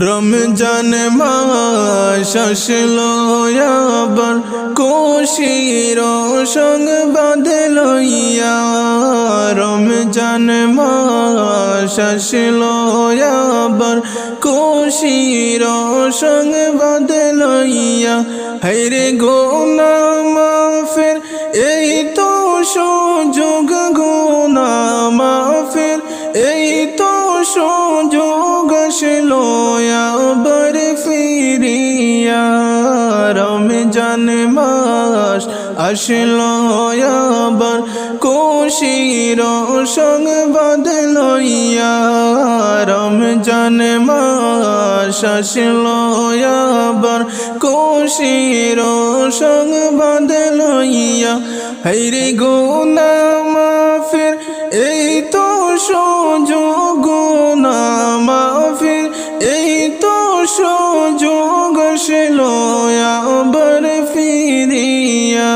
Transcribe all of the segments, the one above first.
রমজান মাস আসলো আবার খুশির সংবাদ লইয়া। রমজান মাস আসলো আবার খুশির সংবাদ লইয়া। হায়রে গুনাহ মাফের এই তো সুযোগ, গুনাহ মাফের এই তো সুযোগ আসলো আবার ফিরিয়া। রমজান মাস আসলো আবার খুশির সংবাদ লইয়া। রমজান মাস আসলো আবার খুশির সংবাদ লইয়া। হায়রে গুনাহ মাফের এই তো সুযোগ, গুনাহ মাফের এই তো সুযোগ আসলো আবার ফিরিয়া।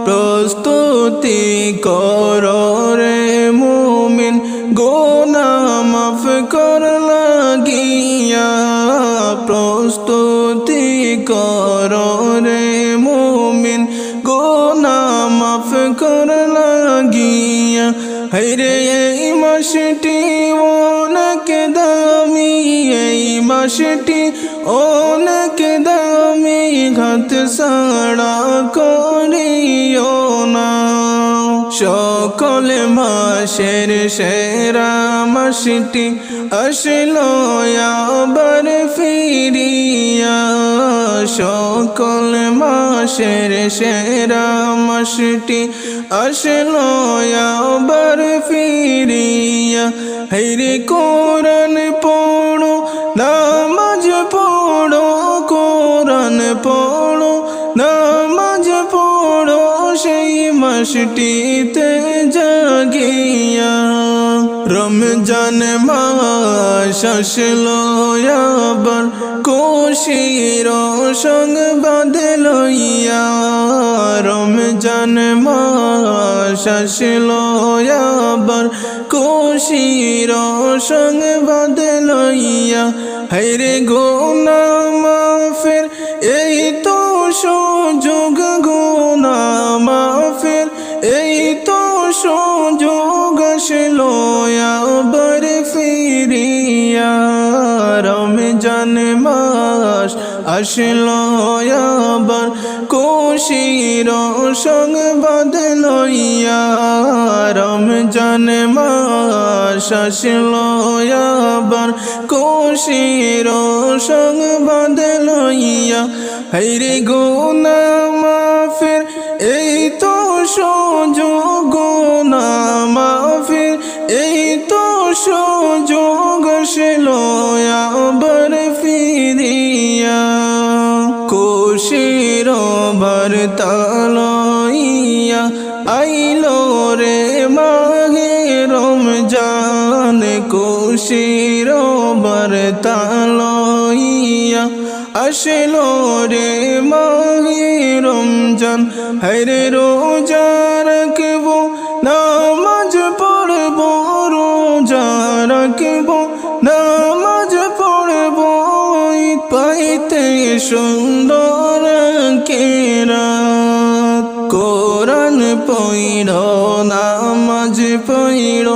প্রস্তুতি করো রে মুমিন গুনাহ মাফ কর লাগিয়া। প্রস্তুতি করো রে মুমিন গুনাহ মাফ কর লাগিয়া। হায়রে এই মাসটি অনেক দামি, এই মাসটি অনেক দামি, ঘাত ছাড়া করিও না। সকল মাসের সেরা মাসটি আসলো আবার ফিরিয়া। সকল মাসের সেরা মাসটি আসলো আবার ফিরিয়া। হায়রে কোরআন পড়ো, নামাজ পড়ো, কোরআন পড়ো, নামাজ পড়ো সেই মাসটিতে জাগিয়া। রমজান মাস আসলো আবার খুশির সংবাদ লইয়া। রমজান মাস আসলো আবার খুশির সংবাদ লইয়া। হায়রে গুনাহ মাফের এই তো সুযোগ, গুনাহ মাফের এই তো সুযোগ আসলো আবার ফিরিয়া। রমজান মাস আসলো আবার খুশির সংবাদ লইয়া। রমজান মাস আসলো আবার খুশির সংবাদ লইয়া। হায়রে গুনাহ মাফের এই তো সুযোগ, গুনাহ মাফের এই তো সুযোগ আসলো আবার ফিরিয়া। খুশির বার্তা লইয়া আইলো রে মাহে রমজান। খুশির বার্তা লইয়া আসলো রে মাহে রমজান। হায়রে রোজা রাখবো, নামাজ পড়বো, রোজা রাখবো, নামাজ পড়বো, পাইতে সুন্দর কেরাত। কোরআন পড়ো, নামাজ পড়ো,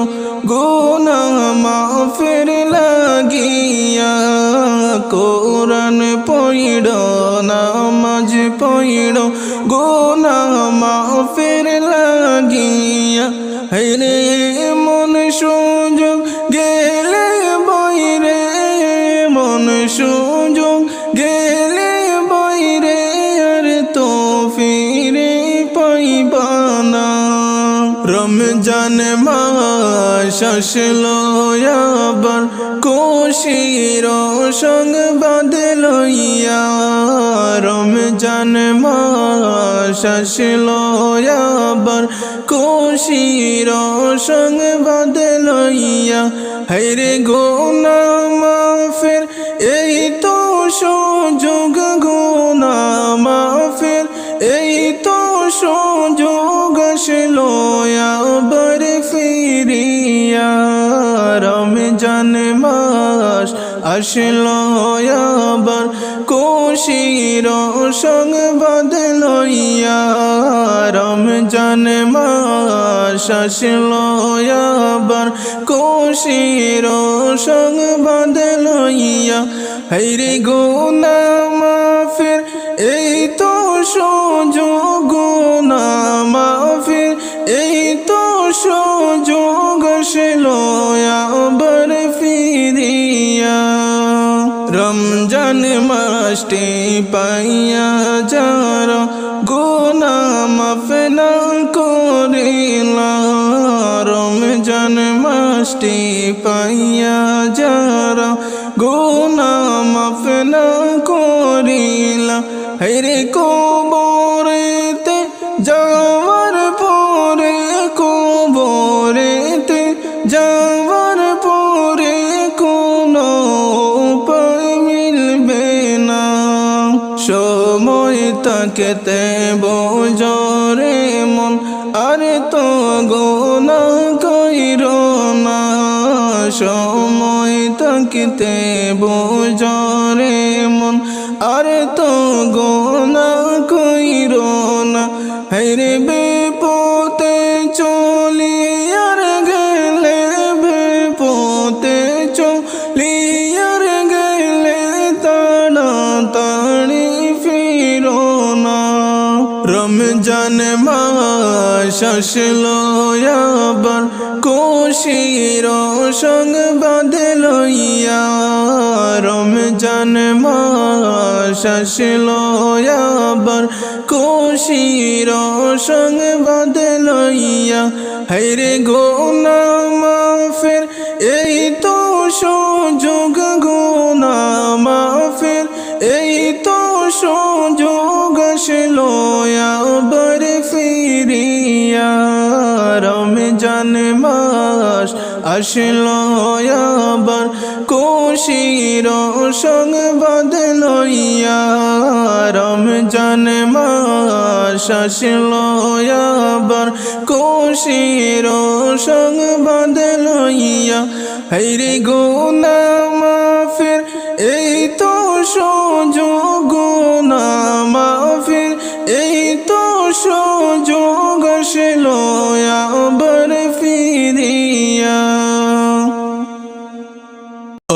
গুনাহ মাফের লাগিয়া। কোরআন পড়ো, নামাজ পড়ো, গুনাহ মাফের লাগিয়া। হায়রে মন সুযোগ গেলে বাইরে, মন সুযোগ গেলে বাইরে, আর তো ফিরে পাইবা না। রমজান মাস আসলো আবার খুশির সংবাদ লইয়া। রমজান মাস আসলো আবার খুশির সংবাদ লইয়া। হায়রে গুনাহ মাফের এই তো সুযোগ, গুনাহ মাফের এই তো সুযোগ আসলো আবার ফিরিয়া। রমজান মাস আসলো আবার খুশির সংবাদ লইয়া রমজান মাস আসলো আবার খুশির সংবাদ লইয়া হায়রে গুনাহ মাফের এই তো সুযোগ গুনাহ মাফের এই তো সুযোগ আসলো আবার ফিরিয়া রমজান মাসটি পাইয়া যারা গুনাহ মাফ না করিলা রমজান মাসটি পাইয়া যারা গুনাহ মাফ না করিলা হায়রে কবরেতে যাওয়ার পরে কবরেতে যাওয়ার পরে কোনো উপায় মিলবে না সময় তাকেতে বোঝরে মন আর তো গুনাহ কইরো না সময় তাকেতে বোঝরে মন আর তো গুনাহ কইরো না হায়রে বিপদে চলি আর গেলে বিপদে চলি আর গেলে তাড়াতাড়ি ফিরো না রমজান মাস আসলো আবার খুশির সংবাদ লইয়া রমজান মাস আসলো আবার খুশির সংবাদ লইয়া হায়রে গুনাহ মাফের এই তো সুযোগ গুনাহ মাফের এই তো সুযোগ আসলো আবার ফিরিয়া রমজান মাস আসলো আবার খুশির সংবাদ লইয়া রমজান মাস আসলো আবার খুশির সংবাদ লইয়া হায়রে গুনাহ মাফের এই তো সুযোগ গুনাহ মাফের এই তো সুযোগ আসলো আবার ফিরিয়া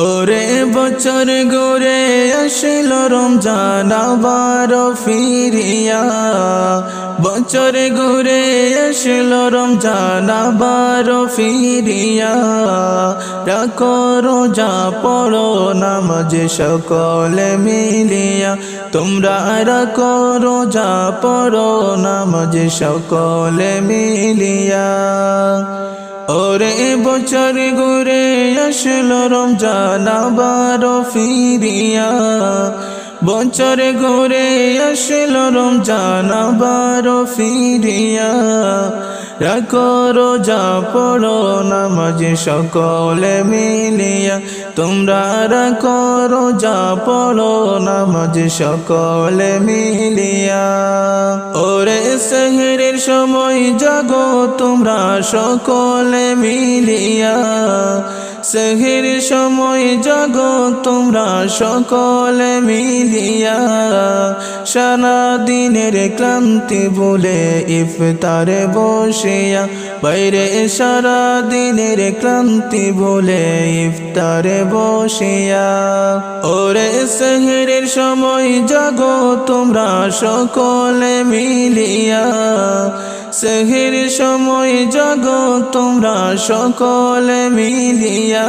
ওরে বছর ঘুরে আসলো রমজান আবার ফিরিয়া বছর ঘুরে আসলো রমজান আবার ফিরিয়া রাখো রোজা পড়ো নামাজ সকলে মিলিয়া তোমরা রাখো রোজা পড়ো নামাজ সকলে মিলিয়া ওরে বছর ঘুরে আসলো রমজান আবার ফিরিয়া বছর ঘুরে আসলো রমজান আবার ফিরিয়া রাখো রোজা পড়ো নামাজ সকলে মিলিয়া তোমরা রাখো রোজা পড়ো নামাজ সকলে মিলিয়া ওরে সেহরের সময় জাগো তোমরা সকলে মিলিয়া সেহর সময় জাগো তোমরা সকলে মিলিয়া সারা দিনের ক্লান্তি ভুলে ইফতারে বসিয়া বাইরে সারা দিনের ক্লান্তি ভুলে ইফতারে বসিয়া ওরে সেহরের সময় জাগো তোমরা সকলে মিলিয়া সেহর সময় জাগো তোমরা সকলে মিলিয়া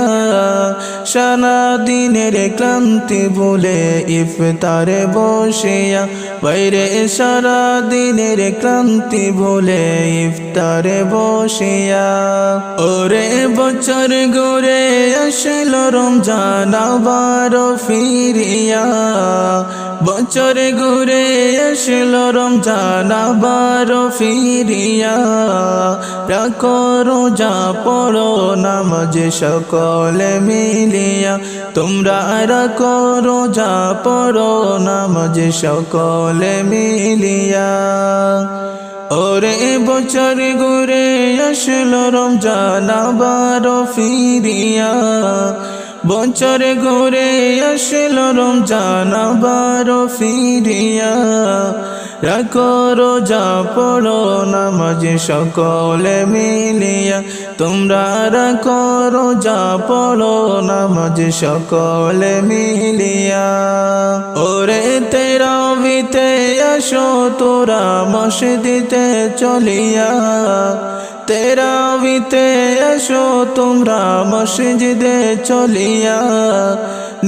সারা দিনের ক্লান্তি ভুলে ইফতারে বসিয়া বাইরে সারা দিনের ক্লান্তি ভুলে ইফতারে বসিয়া ওরে বছর ঘুরে আসলো রমজান আবার ফিরিয়া বছর ঘুরে আসলো রমজান আবার ফিরিয়া রাখো রোজা পড়ো নামাজ সকলে মিলিয়া তোমরা রাখো রোজা পড়ো নামাজ সকলে মিলিয়া ওরে বছর ঘুরে আসলো রমজান আবার ফিরিয়া বছরে ঘুরে আসলো রমজান আবার ফিরিয়া, রাখো রোজা পড়ো নামাজ সকলে মিলিয়া, তোমরা রাখো রোজা পড়ো নামাজ সকলে মিলিয়া। ওরে তেরাবিতে আসো তোরা মসজিদে চলিয়া, তেরাবিতে আসো তোমরা মসজিদে চলিয়া,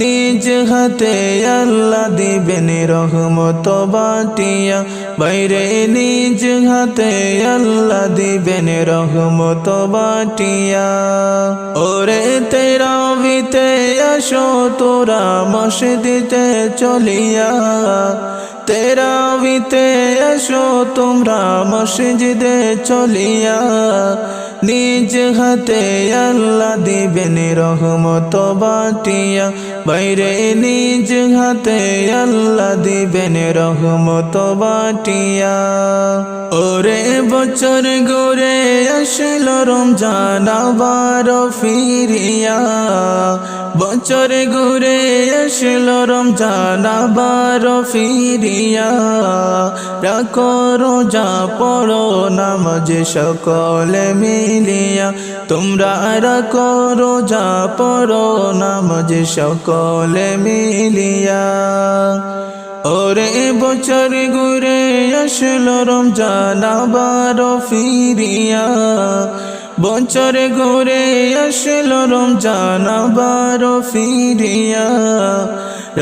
নিজ হাতে আল্লাহ দিবেন রহমত বাটিয়া, বাইরে নিজ হাতে আল্লাহ দিবেন রহমত বাটিয়া। ওরে তেরাবিতে আসো তোরা মসজিদে চলিয়া, তেরাবিতে আসো তোমরা মসজিদে চলিয়া, নিজ হাতে আল্লাহ দিবেন রহমত বাটিয়া, বাইরে নিজ হাতে আল্লাহ দিবেন রহমত বাটিয়া। ওরে বছর ঘুরে আসলো রমজান আবার ফিরিয়া, বছর ঘুরে আসলো রমজান আবার ফিরিয়া, রাখো রোজা পড়ো নামাজ সকলে মিলিয়া, তোমরা রাখো রোজা পড়ো নামাজ সকলে মিলিয়া। ওরে বছর ঘুরে আসলো রমজান আবার ফিরিয়া, বছর ঘুরে আসলো রমজান আবার ফিরিয়া,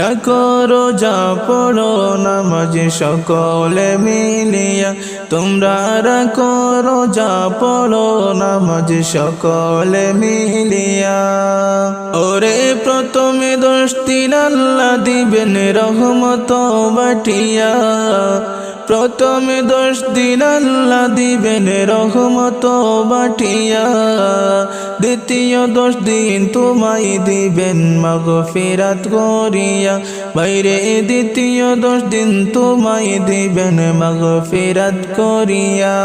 রাখো রোজা পড়ো নামাজ সকলে মিলিয়া, তোমরা রাখো রোজা পড়ো নামাজ সকলে মিলিয়া। ওরে প্রথমে 10 দিন আল্লাহ দিবেন রহমত বাটিয়া, প্রথমে 10 দিন আল্লাহ দিবেন রহমত বাটিয়া, দ্বিতীয় 10 দিন তোমায় দিবেন মাগফিরাত করিয়া, বাইরে দ্বিতীয় 10 দিন তোমায় দিবেন মাগফিরাত করিয়া।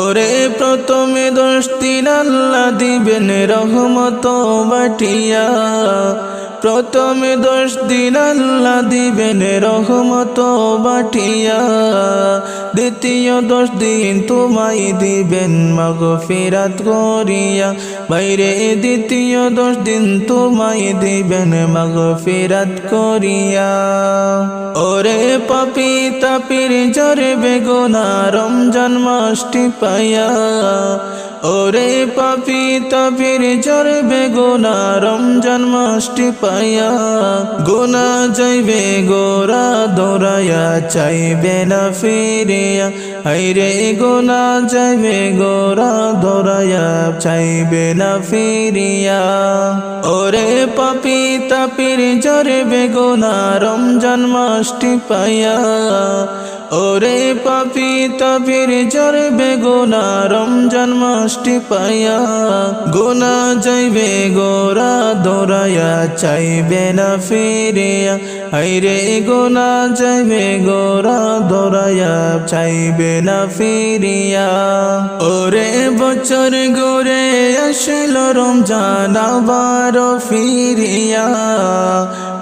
ওরে প্রথমে 10 দিন আল্লাহ দিবেন রহমত বাটিয়া, প্রথমে 10 দিন আল্লাহ দিবেন রহমত বাটিয়া, দ্বিতীয় 10 দিন তোমায় দিবেন মাগফিরাত করিয়া, বাইরে দ্বিতীয় 10 দিন তোমায় দিবেন মাগফিরাত করিয়া। ওরে পাপী তাপির জরে বেগুনা রমজান মাসটি পাইয়া, ওরে পাপী তাপির জরে বেগুনা রমজান মাসটি পাইয়া, গুনা যাইবে গোরা দৌড়াইয়া চাইবে না ফিরিয়া, হাইরে গুনা যাইবে গোরা দৌড়াইয়া চাইবে না ফিরিয়া। ওরে পাপী তাপির জরে বেগুনা রমজান মাসটি পাইয়া, ওরে পাপী তাপির জরে বেগুনা রমজান মাসটি পাইয়া, গুনা যাইবে গোরা দৌড়াইয়া চাইবে না ফিরিয়া, হাইরে গুনা যাইবে গোরা দৌড়াইয়া চাইবে না ফিরিয়া। ওরে বছর ঘুরে আসলো রমজান আবার ফিরিয়া,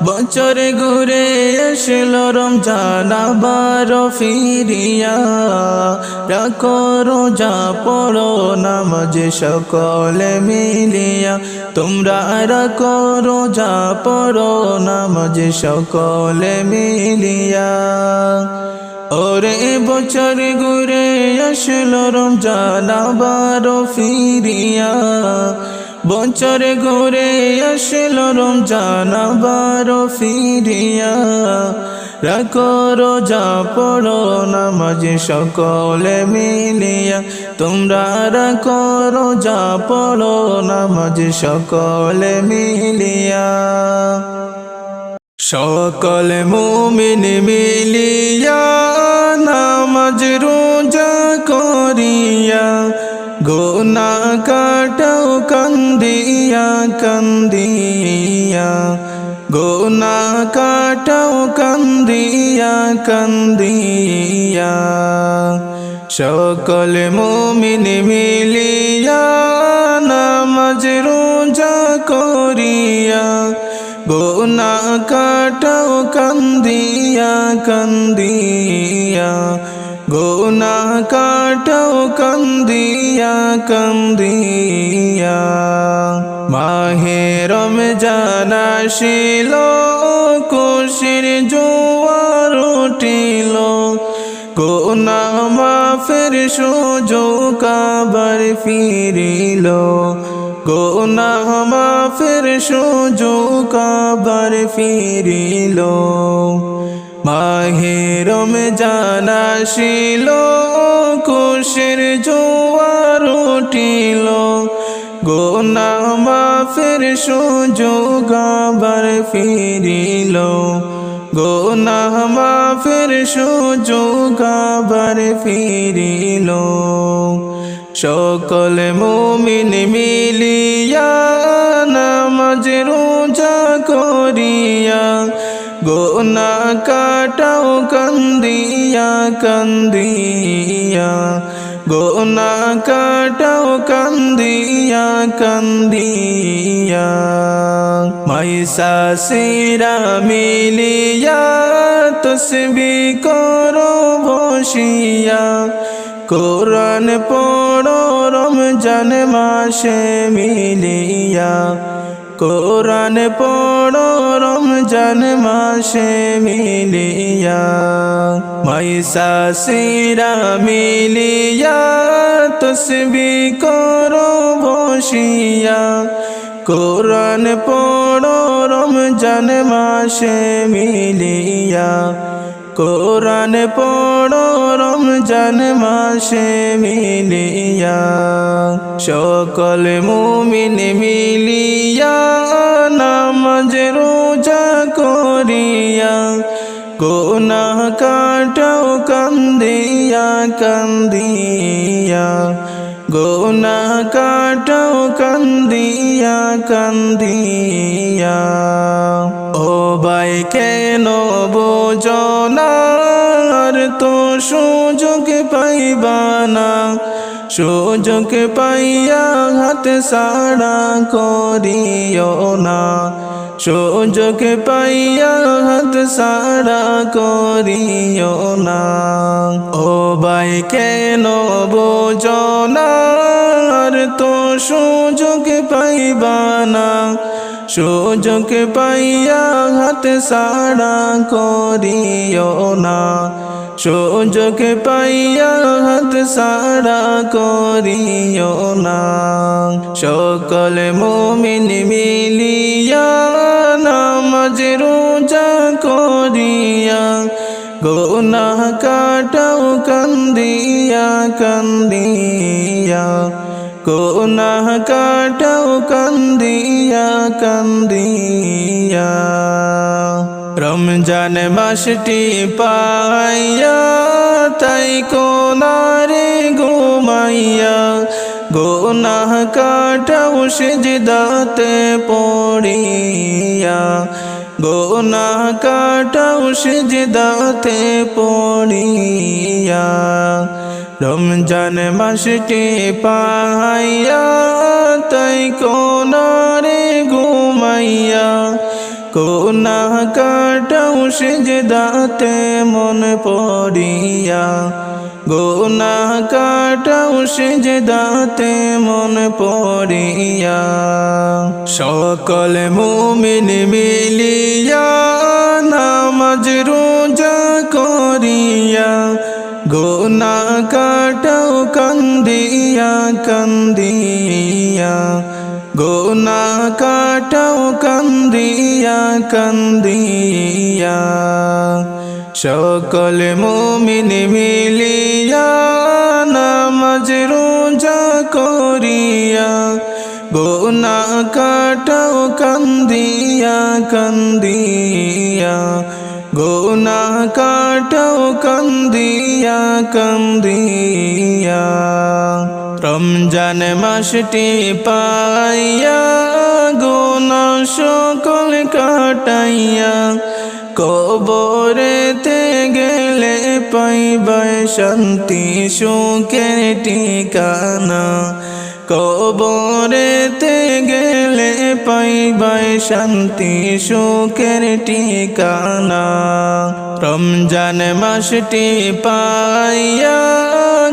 বছর ঘুরে আসলো রমজান আবার ফিরিয়া, রাখো রোজা পড়ো নামাজ সকলে মিলিয়া, তোমরা রাখো রোজা পড়ো নামাজ সকলে মিলিয়া। ওরে বছর ঘুরে আসলো রমজান আবার ফিরিয়া, বছর ঘুরে আসলো রমজান আবার ফিরিয়া, রাখো রোজা পড়ো নামাজ সকলে মিলিয়া, তোমরা রাখো রোজা পড়ো নামাজ সকলে মিলিয়া। সকল মুমিন মিলিয়া নামাজ রোজা করিয়া, গুনাহ কাটাও কান্দিয়া কান্দিয়া, গুনাহ কাটাও কান্দিয়া কান্দিয়া। সকল মুমিন মিলিয়া নামাজ রোজা করিয়া গুনাহ কাটাও কান্দিয়া কান্দিয়া গুনাহ কাটাও কান্দিয়া কান্দিয়া মাহে রমজান আসিল খুশির জোয়ার উঠিল গুনাহ মাফের সুযোগ আবার ফিরিল গুনাহ মাফের সুযোগ আবার ফিরিল মাহে রমজান আসিল খুশির জোয়ার উঠিল গুনাহ মাফের সুযোগ আবার ফিরিল গুনাহ মাফের সুযোগ আবার ফিরিল সকল মুমিন মিলিয়া নামাজ রোজা করিয়া গুনাহ কাটাও কান্দিয়া কান্দিয়া গুনাহ কাটাও কান্দিয়া কান্দিয়া মাইসা সিরা মিলিয়া তসবিহ করো বসিয়া কোরআন পড়ো রমজান মাসে মিলিয়া কোরআন পড়ো রমজান মাসে মিলিয়া মাইসা সিরা মিলিয়া তসবিহ করো বসিয়া কোরআন পড়ো রমজান মাসে মিলিয়া কোরআন পড়ো রমজান মাসে মিলিয়া সকল মুমিন মিলিয়া নামাজ রোজা করিয়া গুনাহ কাটাও কান্দিয়া কান্দিয়া গুনাহ কাটাও কান্দিয়া কান্দিয়া ও ভাই কেন বোঝো না আর তো সুযোগ পাইবা না সুযোগ পাইয়া হাত ছাড়া করিও না সুযোগ পাইয়া হাত ছাড়া করিও না ও ভাই কেন বোঝো না আর তো সুযোগ পাইবা না সুযোগ পাইয়া হাত ছাড়া করিও না সুযোগ পাইয়া হাত ছাড়া করিও না সকল মুমিন মিলিয়া নামাজ রোজা করিয়া গুনাহ কাটাও কান্দিয়া কান্দিয়া গুনাহ কাটাও কান্দিয়া কান্দিয়া রমজান মাসটি পাইয়া তাই কোনারে ঘুমাইয়া গুনাহ কাটাও সিজদাতে পড়িয়া গুনাহ কাটাও সিজদাতে পড়িয়া রমজান মাসটি পাইয়া তাই কোনারে ঘুমাইয়া গুনাহ কাটাও সিজদাতে মন পড়িয়া গুনাহ কাটাও সিজদাতে মন পড়িয়া সকল মুমিন মিলিয়া নামাজ রোজা করিয়া গুনাহ কাটাও কান্দিয়া কান্দিয়া গুনাহ কাটাও কান্দিয়া কান্দিয়া সকল মুমিন মিলিয়া নামাজ রোজা করিয়া গুনাহ কাটাও কান্দিয়া কান্দিয়া গুনাহ কাটাও কান্দিয়া কান্দিয়া রমজান মাসটি পাইয়া গুনাহ সকল কাটাইয়া কবরেতে গেলে পাইবা শান্তি সুখের ঠিকানা কবরেতে গেলে পাইবাই শান্তি সুখের ঠিকানা রমজান মাসটি পাইয়া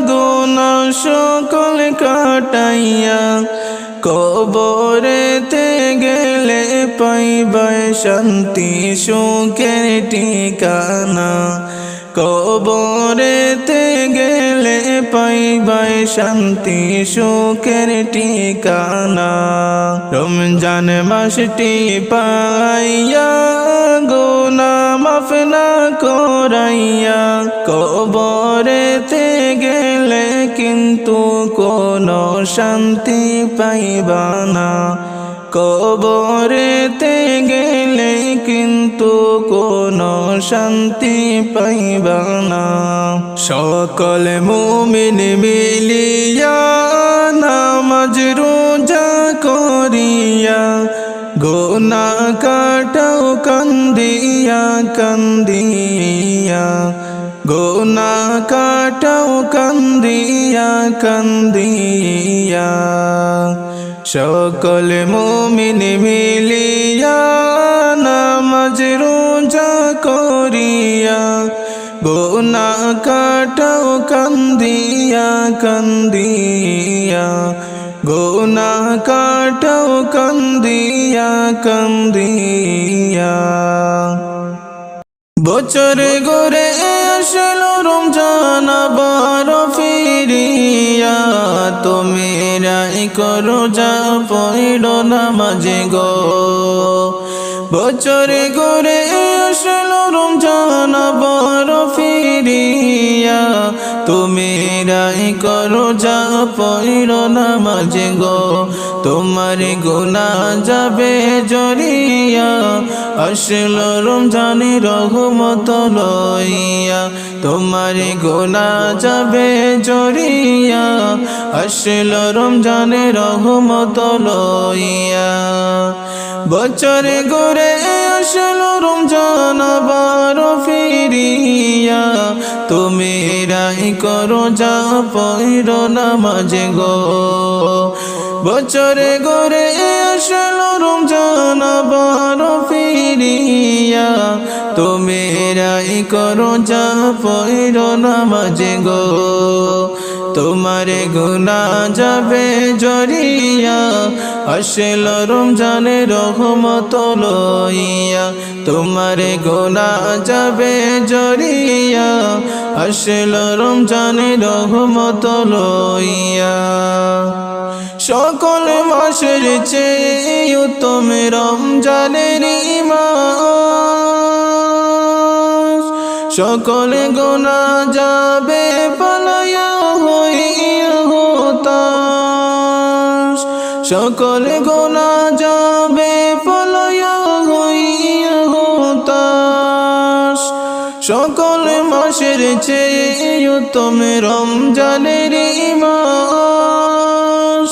গুনাহ সকল কাটাইয়া কবরেতে গেলে পাইবাই শান্তি সুখের ঠিকানা কবরেতে গেলে পাইবাই শান্তি সুখের ঠিকানা রমজান মাসটি পাইয়া গুনাহ মাফ না করাইয়া কবরেতে গেলে কিন্তু কোনো শান্তি পাইবা না কবরেতে গেলে কিন্তু কোনো শান্তি পাইবা না সকল মুমিন মিলিয়া নামাজ রোজা করিয়া গুনাহ কাটাও কান্দিয়া কান্দিয়া গুনাহ কাটাও কান্দিয়া কান্দিয়া সকল মুমিন মিলিয়া নামাজ রোজা করিয়া গুনাহ কাটাও কান্দিয়া কান্দিয়া গুনাহ কাটাও কান্দিয়া কান্দিয়া বছর ঘুরে আসলো রমজান আবার ফিরিয়া তুমি রাই করো যা পড়ো নামাজে গো বছর ঘুরে আসলো রমজান আবার ফিরিয়া তুমি রাই করো যা পড়ো নামাজে গো তোমার গুনাহ যাবে জড়িয়া আসলো রমজানের রহমত লইয়া তোমার গুনাহ যাবে জড়িয়া আসলো রমজানের রহমত লইয়া বছর ঘুরে আসলো রমজান আবার ফিরিয়া তুমি রাই করো যা পড়ো নামাজে গো বছর ঘুরে আসলো রমজান আবার ফিরিয়া তুমি রাই করো যা পড়ো নামাজে গো তোমার গুনাহ যাবে জড়িয়া আসলো রমজানের রহমত লইয়া তোমার গুনাহ যাবে জড়িয়া আসলো রমজানের রহমত লইয়া সকল মাসের চেয়ে উত্তম রমজানের মাস সকল গুনাহ যাবে পালায়া হইয়া হতাশ সকল গুনাহ যাবে পালায়া হইয়া হতাশ সকল মাসের চেয়ে উত্তম রমজানের মাস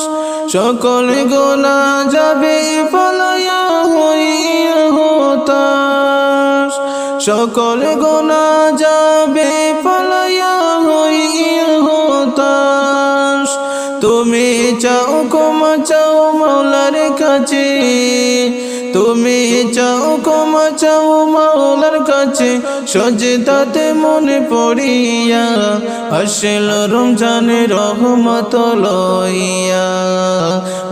সকল গুনাহ যাবে পালায়া হইয়া হতাশ সকল গুনাহ যাবে পালায়া হইয়া হতাশ তুমি চাও ক্ষমা চাও মাওলার কাছে তুমি চাও ক্ষমা চাও মাওলার কাছে সজদাতে মনে পড়িয়া আসলো রমজানের রহমত লইয়া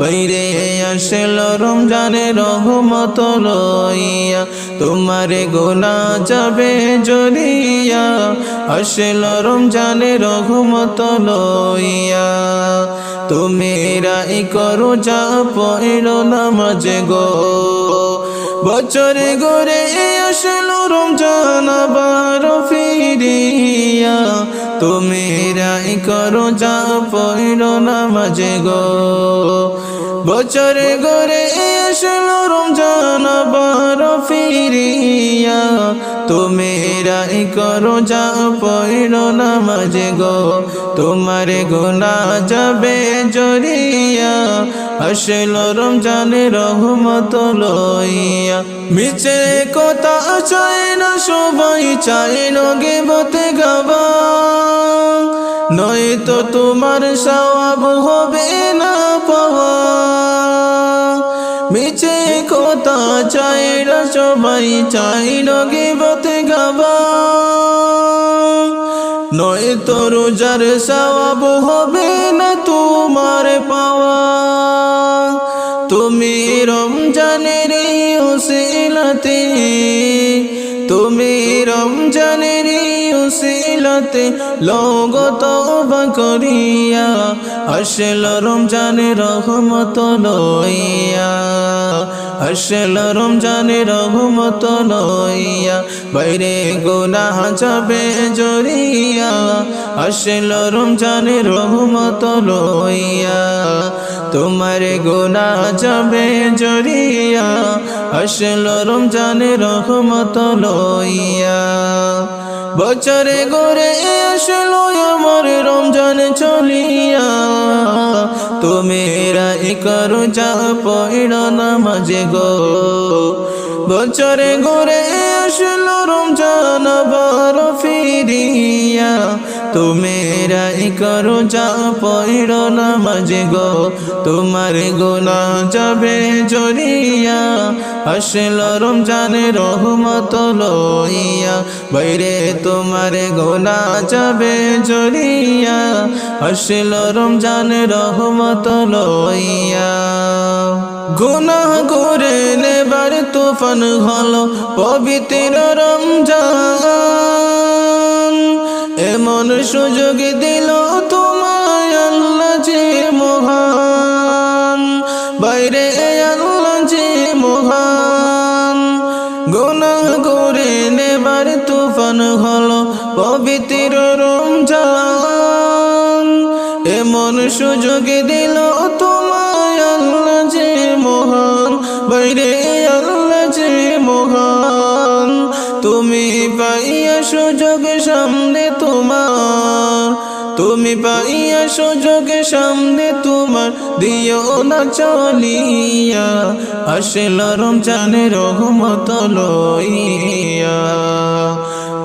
বাইরে আসলো রমজানের রহমত লইয়া তোমার গুনাহ যাবে জড়িয়া আসলো রমজানের রহমত লইয়া তুমি রাই করো যা পড়ো নামাজে গো বছর ঘুরে আসলো রমজান আবার ফিরিয়া তুমি রাই করো যা পড়ো নামাজে গো বছর ঘুরে আসলো রমজান আবার ফিরিয়া তুমি রাই করো যা পড়ো নামাজে গো তোমার গুনাহ যাবে জড়িয়া আসলো রমজানের রহমত লইয়া মিছে কথা চায় না সবাই চায় না গিবতে গাবা নয়তো তোমার সওয়াব হবে না আশা সবাই চাইল গীবত গাবা নয়তো রোজার সওয়াব হবে না তোমার পাওয়া তুমি রমজানের উসিলাতে তুমি রমজানের উসিলাতে লোগো তওবা করিয়া আসল রমজানের রহমত লইয়া আসল রমজানের রহমত লইয়া বাইরে গুনাহ যাবে জড়িয়া আসল রমজানের রহমত লইয়া তোমার গুনাহ যাবে জড়িয়া আসল রমজানের রহমত লইয়া বছরে ঘুরে আসলো আমার রমজান চলিয়া তুমি রাই করো যা পড়ো নামাজে গো বছরে ঘুরে আসলো রমজান আবার ফিরিয়া তুমি রাই করো যা পড়ো নামাজে গো তোমার গুনাহ যাবে জড়িয়া আসলো রমজানের রহমত লইয়া বাইরে তোমার গুনাহ যাবে জড়িয়া আসলো রমজানের রহমত লইয়া গুনাহ করে নেবার তুফান হলো পবিত্র রমজান এমন সুযোগ দিল তোমায় আল্লাহ যে মহান বাইরে আল্লাহ যে মহান গুনাহ করে নেবার তুফান হলো পবিত্র রমজান এমন সুযোগ দিল তোমায় আল্লাহ যে মহান বাইরে আল্লাহ যে মহান তুমি পাইয়া সুযোগ সামনে তোমার তুমি পাইয়া সুযোগ সামনে তোমার দিও না চলিয়া আসল রমজানের রহমত লইয়া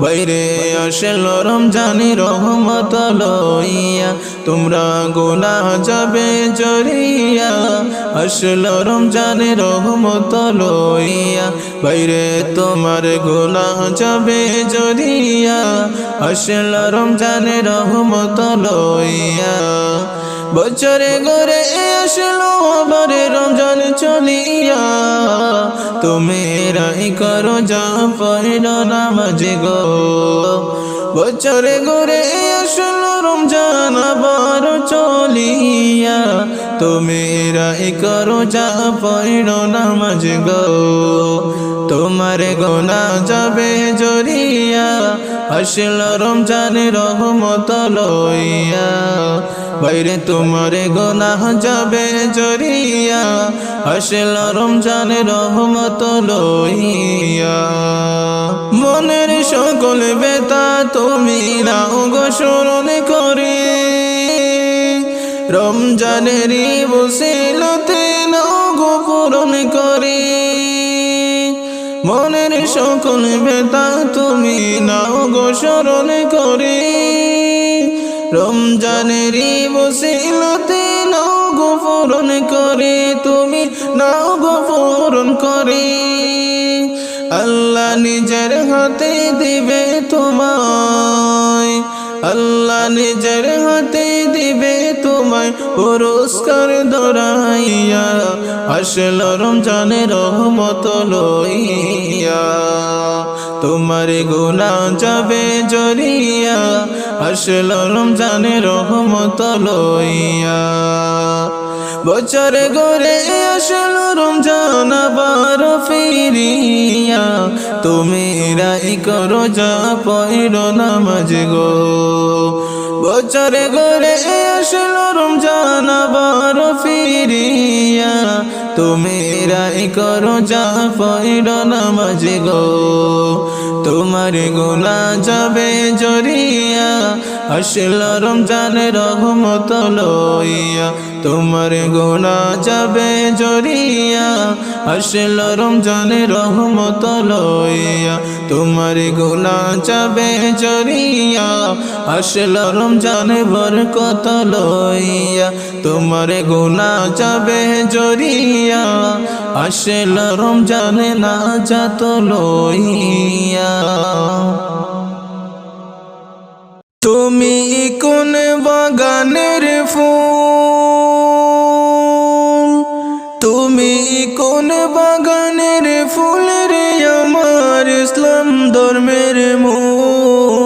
বাইরে আসল রমজানের রহমত লইয়া তোমরা গুনাহ যাবে জড়িয়া আসল রমজানের রহমত লইয়া বাইরে তোমার গুনাহ যাবে জড়িয়া আসল রমজানের রহমত লইয়া বছরে ঘুরে আসলো আবার রমজান চলিয়া তুমি রাই করো যা পড়ো নামাজে গো বছরে ঘুরে আসলো রমজান আবার চলিয়া তুমি রাই করো যা পড়ো নামাজে গো তোমার গুনাহ যাবে জড়িয়া আসল রমজানের রহমত লইয়া বাইরে তোমার গুনাহ যাবে জড়িয়া আসল রমজানের রহমত লইয়া মনের সকল বেতা তুমি নাও গো স্মরণ করে রমজানের উসিলাতে নাও গো পূরণ করে মনের সকল বেতা তুমি নাও গো স্মরণ করে রমজানের উসিলাতে নাও গো পূরণ করে তুমি নাও গো পূরণ করে আল্লাহ নিজের হাতে দিবে তোমায় আল্লাহ নিজের হাতে দিবে তোমায় পুরস্কার দরাইয়া আসল রমজানের রহমত লইয়া তোমার গুনাহ যাবে জড়িয়া আসল রমজানের রহমত লইয়া বছরে ঘুরে আসলো রমজান আবার ফিরিয়া তুমি রাই করো যা পড়ো নামাজ গো বছরে ঘুরে আসলো রমজান আবার ফিরিয়া তুমি রাই করো যা পড়ো নামাজ গো তোমার গুনাহ যাবে জড়িয়া আসল রমজানের রহমত লইয়া তোমার গুনাহ যাবে জড়িয়া আসল রমজানের রহমত লইয়া তোমার গুনাহ যাবে জড়িয়া আসল রমজানের বরকত লইয়া তোমার গুনাহ যাবে জড়িয়া আসল রমজানে না যাত লইয়া তুমি কোন বাগানের ফুল তুমি কোন বাগানের ফুল রে আমার ইসলাম ধর্মের মূল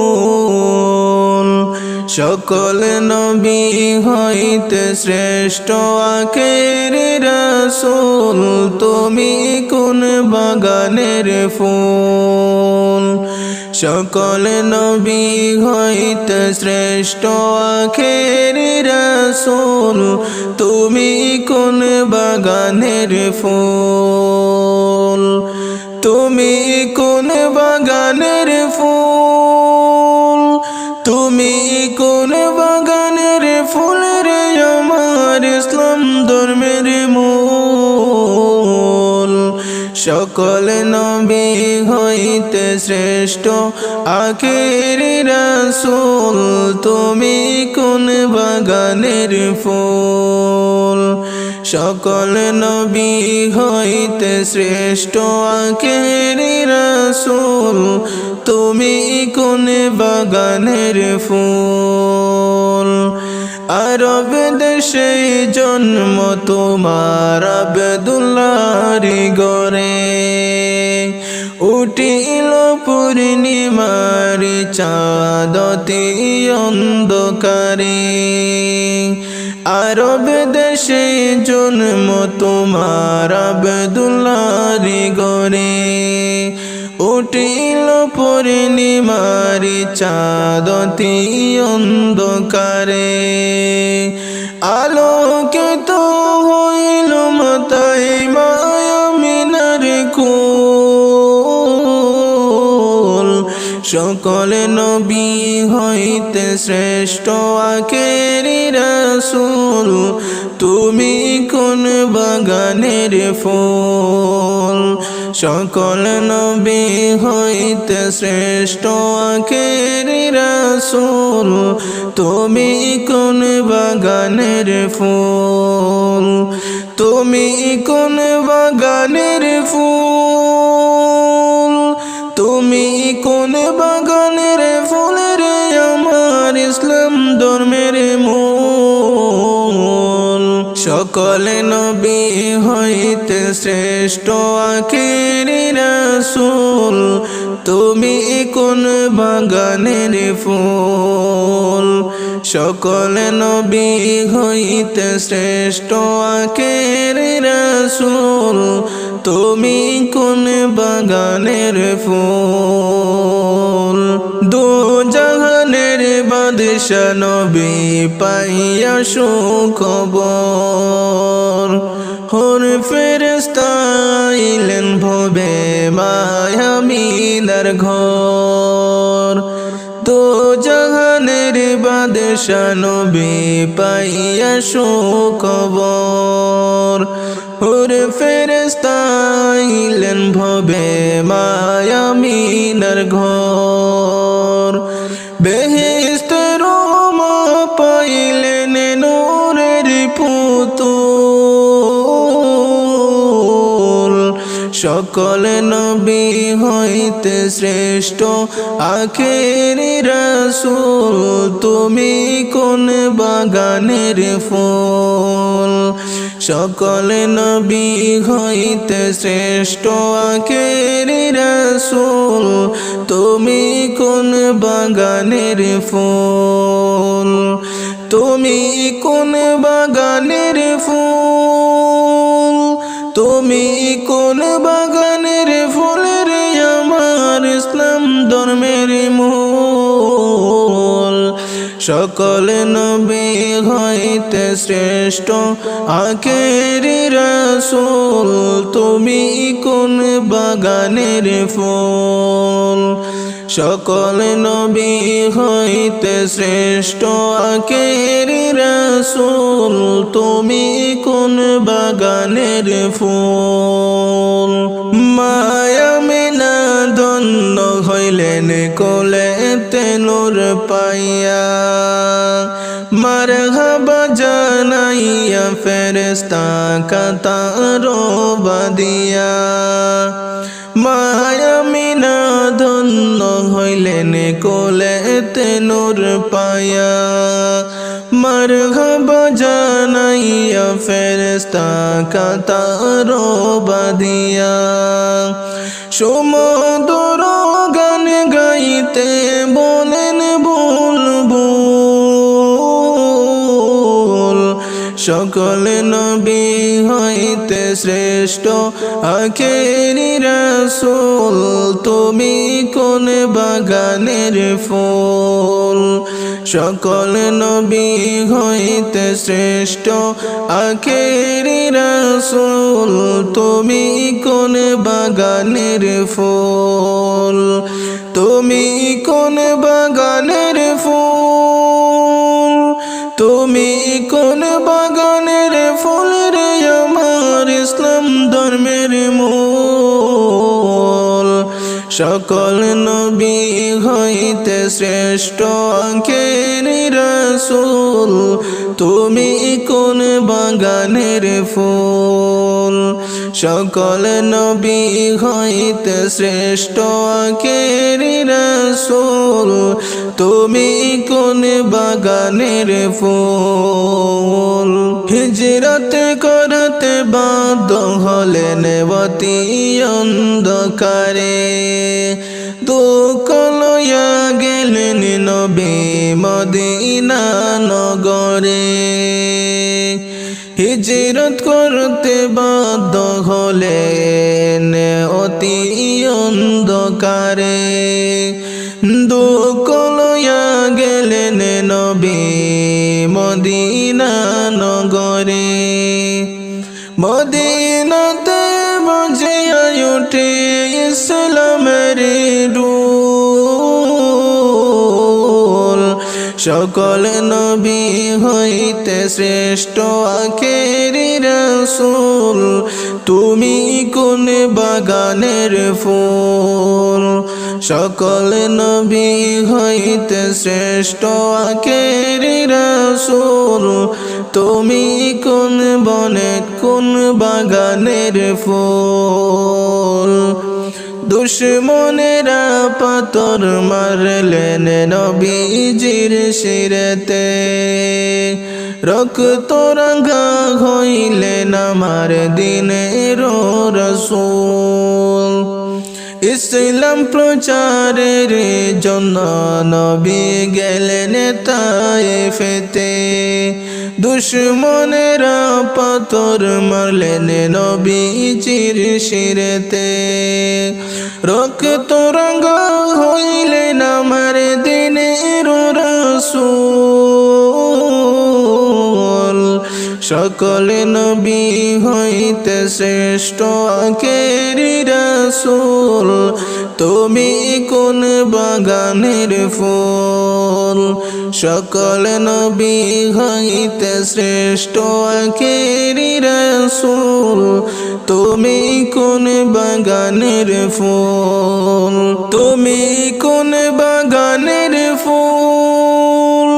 সকল নবী হইতে শ্রেষ্ঠ আখেরি রাসূল তুমি কোন বাগানের ফুল সকল নবী হইতে শ্রেষ্ঠ আখেরি রাসূল তুমি কোন বাগানের ফুল তুমি কোন বাগানের ফুল তুমি কোন বাগানের ফুল রে আমার ইসলাম ধর্মের মূল সকল নবী হইতে শ্রেষ্ঠ আখেরি রাসূল তুমি কোন বাগানের ফুল সকল নবী হইতে শ্রেষ্ঠ আখেরি রাসূল তুমি কোন বাগানের ফুল আরব দেশে জন্ম তোমার আব্দুল্লাহর ঘরে উঠিল পূর্ণিমার চাঁদতি অন্ধকারে আরব দেশে জন্ম তোমার আব্দুল্লাহর ঘরে উঠিল পূর্ণিমার চাঁদতি অন্ধকারে আলোকিত হইল মাতায় মায়ামিনার কোল সকল নবী হইতে শ্রেষ্ঠ আখেরি রাসূল তুমি কোন বাগানের ফুল সকল নবী হইতে শ্রেষ্ঠ আখেরি রাসূল তুমি কোন বাগানের ফুল তুমি কোন বাগানের ফুল তুমি কোন বাগানের ফুল রে আমার ইসলাম ধর্মের মূল সকল নবী হইতে শ্রেষ্ঠ আখেরি রাসূল তুমি কোন বাগানের ফুল সকল নবী হইতে শ্রেষ্ঠ আখেরি রাসূল তুমি কোন বাগানের ফুল দু জাহানের বাদশা নবী পাইয়া সুখবর হর ফেরেশতা আইলেন ভবে মায়ামিনার ঘর দু জাহানের বাদশা নবী পাইয়া সুখবর হর ফেরেশতা আইলেন ভবে মায়ামিনার ঘর বেহেশতের মা পাইলেন নূরের পুতুল সকল নবী হইতে শ্রেষ্ঠ আখেরি রাসূল তুমি কোন বাগানের ফুল সকল নবী হইতে শ্রেষ্ঠ আখেরি রাসূল তুমি কোন বাগানের ফুল তুমি কোন বাগানের ফুল তুমি কোন বাগানের ফুল রে আমার ইসলাম ধর্মের মূল সকল নবী হইতে শ্রেষ্ঠ আখেরি রাসূল তুমি কোন বাগানের ফুল সকল নবী হইতে শ্রেষ্ঠ আখেরি রাসূল তুমি কোন বাগানের ফুল মায়ামিনা ধন্য হইলেন কোলেতে নূর পাইয়া মারহাবা জানাইয়া ফেরেশতা কাতারো বাদিয়া মায়া মিনা ধন্য হইলেন কোলেতে নূর পায়া মারহাবা জানাইয়া ফেরেশতা কাতারো বাদিয়া সুমধুর গান গাইতে বলেন বুলবুল সকল নবী হইতে শ্রেষ্ঠ আখেরি রাসূল তুমি কোন বাগানের ফুল সকল নবী হইতে শ্রেষ্ঠ আখেরি রাসূল তুমি কোন বাগানের ফুল তুমি কোন বাগানের ফুল তুমি কোন বাগানের ফুল রে আমার ইসলাম ধর্মের মূল সকল নবী হইতে শ্রেষ্ঠ আখেরি রাসূল তুমি কোন বাগানের ফুল সকল নবী হইতে শ্রেষ্ঠ আখেরি রাসূল তুমি কোন বাগানের ফুল হিজরত করতে বাধ্য হলেন অতি অন্ধকারে দুঃখ লইয়া গেলেন নবী মদিনা নগরে হিজরত করতে বাধ্য হলেন অতি অন্ধকারে দুঃখ লইয়া গেলেন নবী মদিনা নগরে মদিনাতে বাজিয়া উঠে ইসলামের ডোল সকল নবী হইতে শ্রেষ্ঠ আখেরি রাসূল তুমি কোন বাগানের ফুল সকল নবী হইতে শ্রেষ্ঠ আখেরি রাসূল তুমি কোন বনে কোন বাগানের ফুল দুশ্মনেরা পাথর মারলেন নবীজির শিরেতে রক্ত রাঙা হইলেন আমার দিনের রাসূল ইসলাম প্রচারের জন্য নবী গেলেন তায়েফেতে দুশ্মনেরা পাথর মারলেন নবীজির শিরেতে রক্ত রাঙা হইলেন আমার দিনের রাসূল সকল নবী হইতে শ্রেষ্ঠ আখেরি রাসূল তুমি কোন বাগানের ফুল সকল নবী হইতে শ্রেষ্ঠ আখেরি রাসূল তুমি কোন বাগানের ফুল তুমি কোন বাগানের ফুল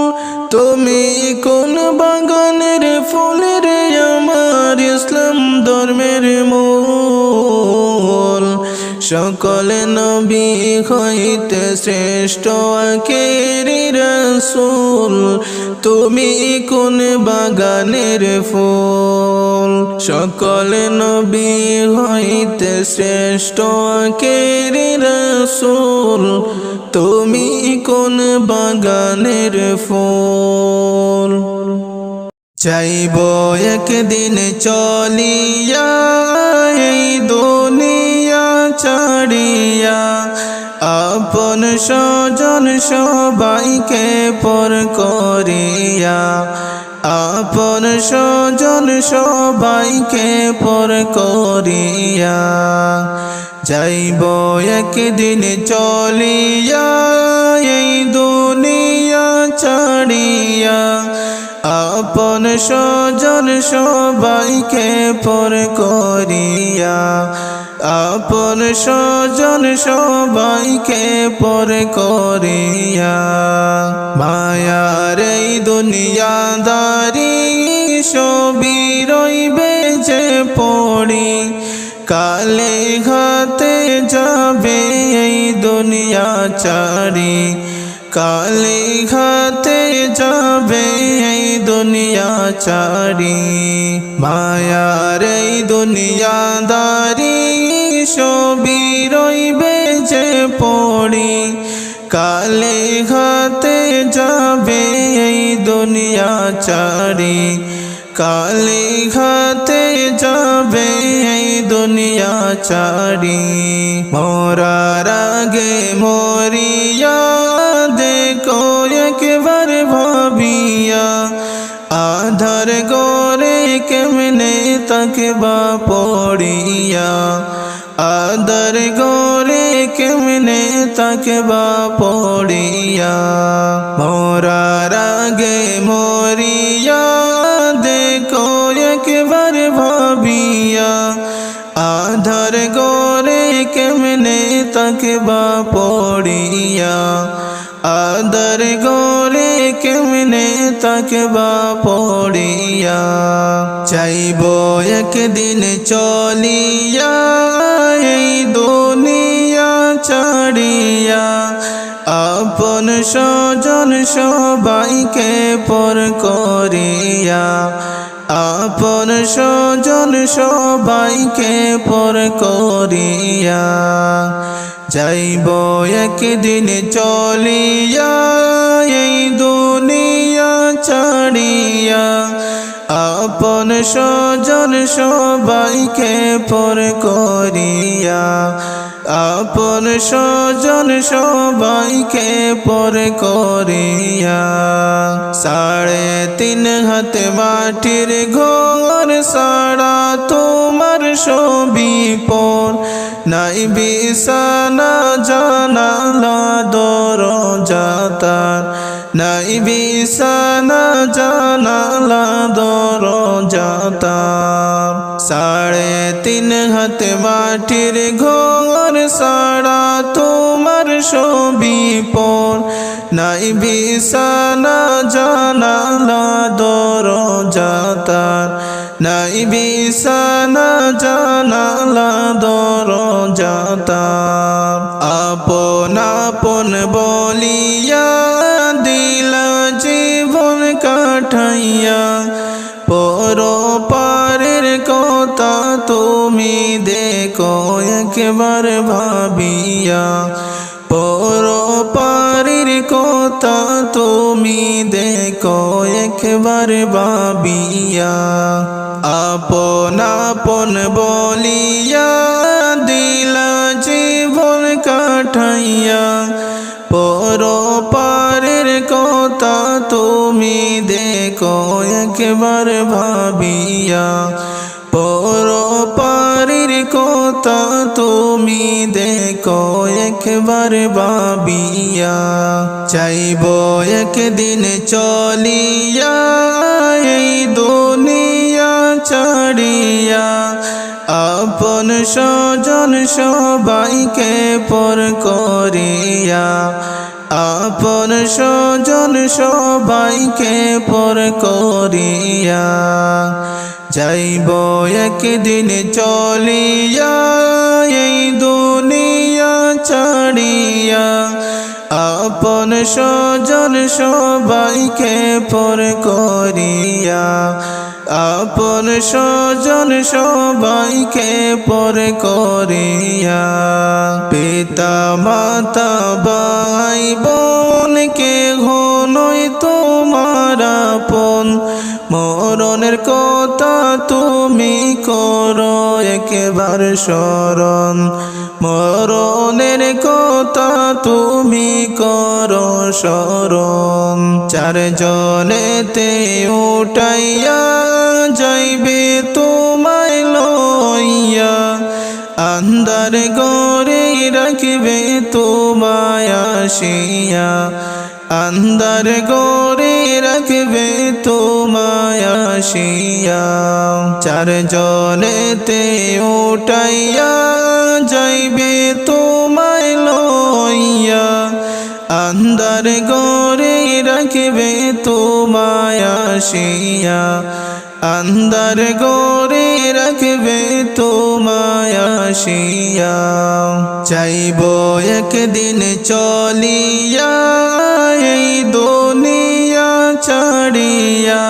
তুমি কোন বাগানের ফুল রে আমার ইসলাম ধর্মের মূল সকল নবী হইতে শ্রেষ্ঠ আখেরি রাসূল তুমি কোন বাগানের ফুল সকল নবী হইতে শ্রেষ্ঠ আখেরি রাসূল তুমি কোন বাগানের ফুল যাইব একদিন চলিয়া এই দুনিয়া ছাড়িয়া আপন স্বজন সবাইকে পর করিয়া আপন স্বজন সবাইকে পর করিয়া যাইব একদিন চলিয়া এই দুনিয়া ছাড়িয়া আপন স্বজন সবাইকে পর করিয়া আপন স্বজন সবাইকে পর করিয়া মায়ার এই দুনিয়াদারি সবই যে পড়ি কালে হাতে যাবে এই দুনিয়া ছাড়ি কালে হাতে যাবে এই দুনিয়া ছাড়ি মায়ার এই দুনিয়াদারি সবই রইবে যে পড়ি কালে হাতে যাবে এই দুনিয়া ছাড়ি কালে হাতে যাবে এই দুনিয়া ছাড়ি মরার আগে মরিয়া দেখো একবার ভাবিয়া আধার গরে কেমনে তাকবা পড়িয়া আধার গরে কেমনে তাকবা পড়িয়া মরার আগে মরিয়া দেখো একবার ভাবিয়া আধার গরে কেমনে তাকবা পড়িয়া আধার গরে কেমনে তাকবা পড়িয়া চাইব একদিন চলিয়া এই দুনিয়া ছাড়িয়া আপন স্বজন সবাইকে পর করিয়া আপন স্বজন সবাইকে পর করিয়া যাইব একদিন চলিয়া এই দুনিয়া ছাড়িয়া আপন স্বজন সবাইকে পর করিয়া আপন স্বজন সবাইকে পর করিয়া 3.5 হাত মাটির ঘর সারা তোমার সবই পর নাই বিছানা জানালা দরজা তার নাই বিছানা জানালা দরজা তার 3.5 হাত মাটির ঘর সারা তোমার সবই পর নাই বিছানা জানালা দরজা তার নাই বিছানা জানালা দরজা তার আপন আপন বলিয়া দিলা জীবন কাটাইয়া পর পারের কথা তুমি দেখো একবার ভাবিয়া পর পারের কথা তুমি দেখো একবার ভাবিয়া আপন আপন বলিয়া দিলা জীবন কাটাইয়া পর পারের কথা তুমি দেখো একবার ভাবিয়া পর পারের কথা তুমি দেখো একবার ভাবিয়া চাইব একদিন চলিয়া এই দুনিয়া ছাড়িয়া আপন স্বজন সবাইকে পর করিয়া আপন স্বজন সবাইকে পর করিয়া যাইব একদিন চলিয়া এই দুনিয়া ছাড়িয়া আপন স্বজন সবাইকে পর করিয়া আপন স্বজন সবাইকে পর করিয়া পিতা মাতা ভাই বোন কে ঘনই তোমার আপন মরণের কথা তুমি করো একবার স্মরণ মরণের কথা তুমি করো স্মরণ 4 জনেতে উঠাইয়া যাইবে তোমায় লইয়া আন্ধার ঘরে রাখবে তোমায় আসিয়া আন্ধার ঘরে রাখবে তোমায় আসিয়া 4 জনেতে উঠাইয়া যাইবে তোমায় লইয়া আন্ধার ঘরে রাখবে তোমায় আসিয়া আন্ধার ঘরে রাখবে তোমায় আসিয়া চাইব একদিন চলিয়া এই দুনিয়া ছাড়িয়া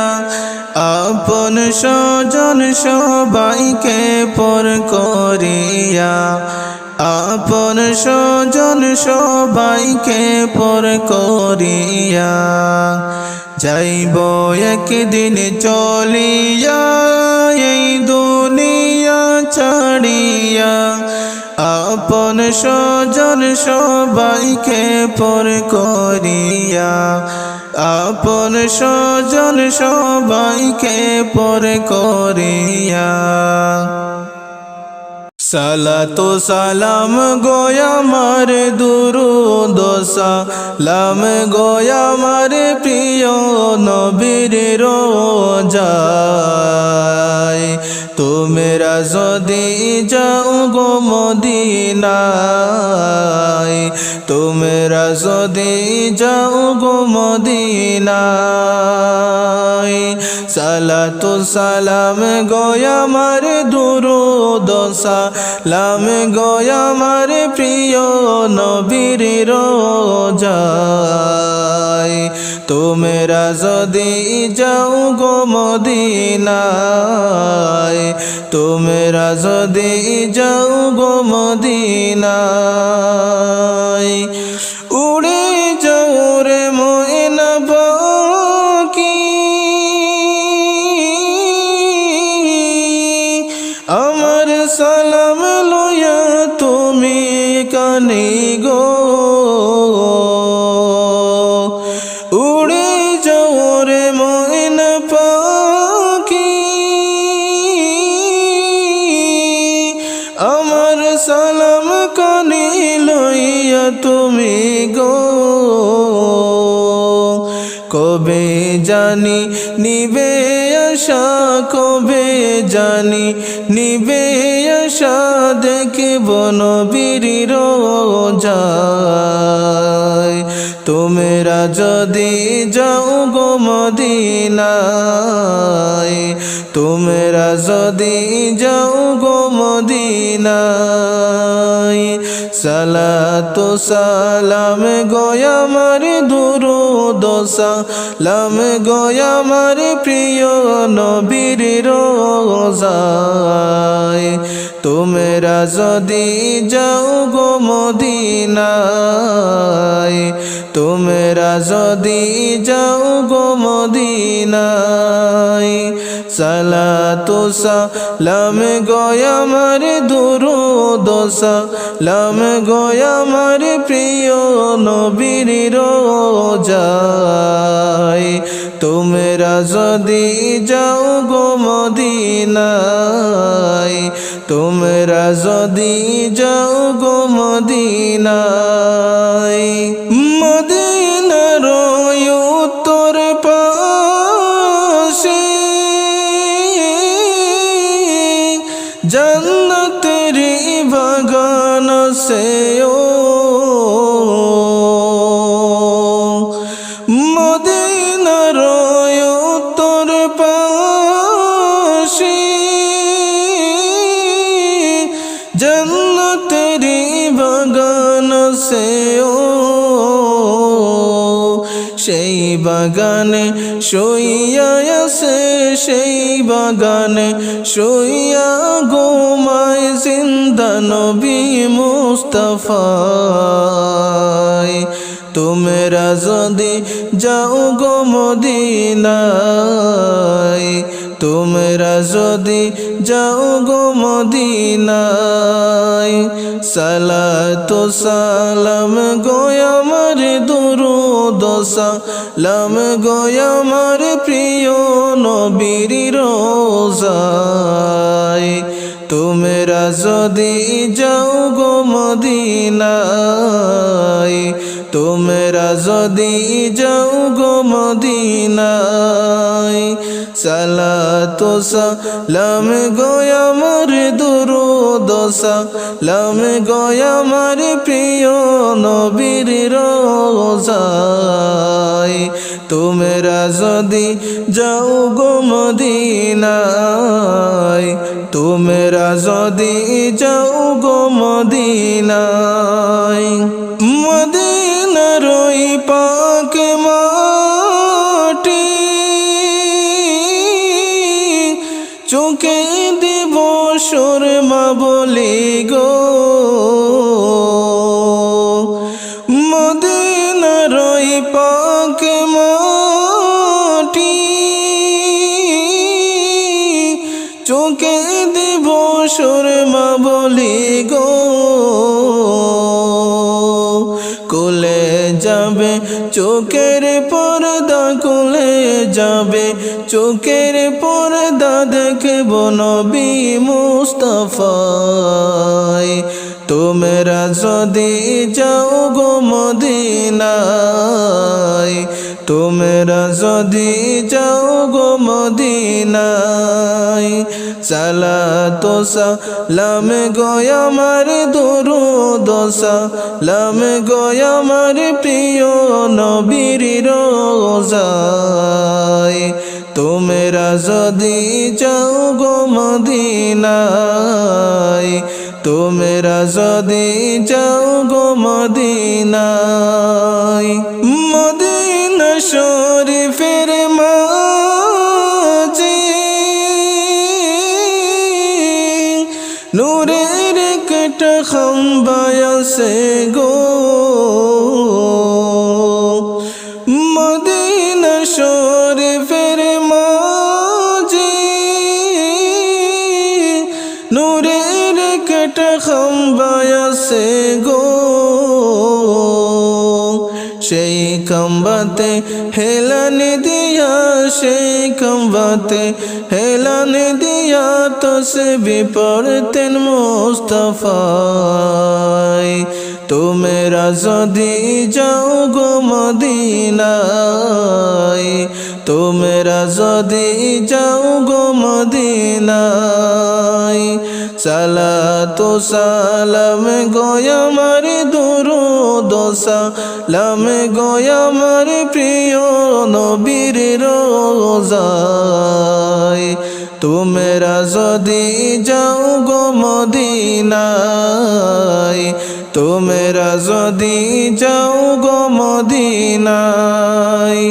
আপন স্বজন সবাইকে পর করিয়া আপন স্বজন সবাইকে পর করিয়া যাইব একদিন চলিয়া এই দুনিয়া ছাড়িয়া আপন স্বজন সবাইকে পর করিয়া আপন স্বজন সবাইকে পর করিয়া সালাতু সালাম গোয়া আমার দুরূদ সালাম গোয়া আমার প্রিয় নবীর রোজায় তোমরা যদি যাও গো মদিনায় তোমরা যদি যাও গো মদিনায় সালাতু সালাম গোয়া আমার দুরূদ সালাম গোয়া আমার প্রিয় নবীর রোজায় তোমরা যদি যাও গো মদিনায় তোমরা যদি যাও গো মদিনায় উড়ে যাও রে ময়না পাখি আমার সালাম লইয়া তুমি কানে গো উড়ে যাও রে ময়না পাখি আমার সালাম কানে লইয়া তুমি গো কবে জানি নিবে আশা কবে জানি নিবে আশা দেখব নবীর রোজায় তোমরা যদি যাও গো মদিনায় তোমরা যদি যাও গো মদিনায় সালাতু সালাম গোয়া আমার দুরূদ সালাম গোয়া আমার প্রিয় নবীর রোজায় তোমরা যদি যাও গো মদিনায় তোমরা যদি যাও গো মদিনায় সালাতু সালাম গোয়া আমার দুরূদ সালাম গোয়া আমার প্রিয় নবীর রোজায় তোমরা যদি যাও গো মদিনায় তোমরা যদি যাও গো মদিনায় মদিনার উত্তর পাশে জান্নাতের বাগান আছে ও মদিনার উত্তর পাশে জান্নাতের বাগান আছে ও সেই বাগানে শুইয়া আছে সেই বাগানে শুইয়া ঘুমায় জিন্দা নবী মুস্তাফা তোমরা যদি যাও গো মদিনায় তোমরা যদি যাও গো মদিনায় সালাতু সালাম গোয়া আমার দুরূদ সালাম গোয়া আমার প্রিয় নবীর রোজায় তোমরা যদি যাও গো মদিনায় তোমরা যদি যাও গো মদিনায় সালাতু সালাম গোয়া আমার দুরূদ সালাম গোয়া আমার প্রিয় নবীর রোজায় তোমরা যদি যাও গো মদিনায় তোমরা যদি যাও গো মদিনায় মদিনার ওই পাক মাটি চোখে দিব সুরমা বলি গো মদিনার ওই পাক মাটি চোখে দিব সুরমা বলি গো কোলে যাবে চোখের পর্দা কোলে যাবে চোখের পর্দা দেখব নবী মুস্তাফায় তোমরা যদি যাও গো মদিনায় তোমরা যদি যাও গো মদিনায় সালাত ও সালাম গো আমার দরুদ ও সালাম গো আমার প্রিয় নবীর রোজায় তোমরা যদি যাও গো মদিনায় তোমরা যদি যাও গো মদিনায় মদিনা শরীফের মাঝে নূরের একটা খাম্বা আছে গো মদিনা শরীফের মাঝে নূরের একটা খাম্বা আছে গো সেই খাম্বাতে হেলান দিয়া সেই খাম্বাতে হেলান দিয়া তসবিহ পড়তেন মুস্তাফায় তোমরা যদি যাও গো মদিনায় তোমরা যদি যাও গো মদিনায় সালাত ও সালাম গো আমার দরুদ ও সালাম গো আমার প্রিয় নবীর রোজায় তোমরা যদি যাও গো মদিনায় তোমরা যদি যাও গো মদিনায়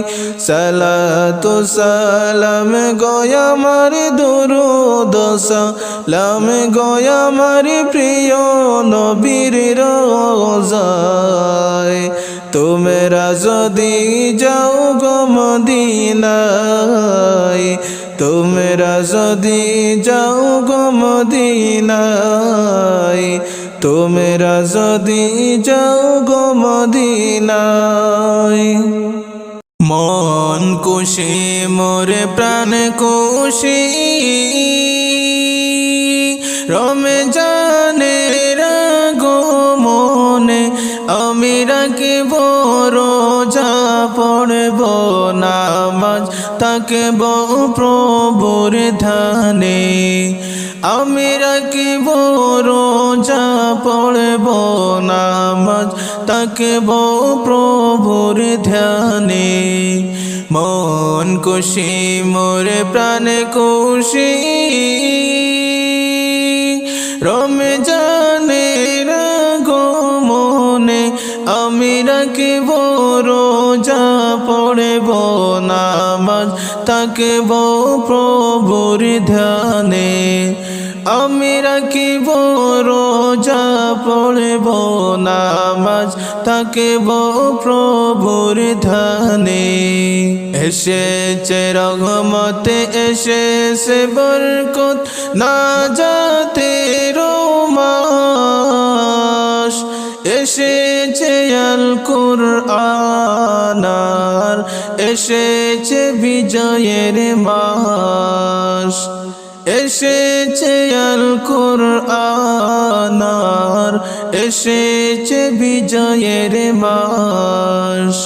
সালাত ও সালাম গো আমার দরুদ ও সালাম গো আমার প্রিয় নবীর রোজায় তোমরা যদি যাও গো মদিনায় তোমরা যদি যাও গো মদিনায় তোমরা যদি যাও গো মদিনায় মন খুশি মোরে প্রাণ খুশি রমজানের আগমনে আমি রাখিব রোজা পড়ব নামাজ তাকব প্রভুর ধ্যানে আমি রাখিব রোজা পড়ব নামাজ তাকব প্রভুর ধ্যানে মন খুশি মোরে প্রাণ খুশি রমজানের আগমনে আমি রাখিব রোজা পড়ব নামাজ তাকব প্রভুর ধ্যানে আমি রাখিব রোজা পড়ব নামাজ তাকব প্রভুর ধ্যানে এসেছে রহমতে এসেছে বরকত নাজাতের মাস এসেছে আল কুরআন আর এসেছে বিজয়ের মাস এসেছে আল কুরআন আর এসেছে বিজয়ের মাস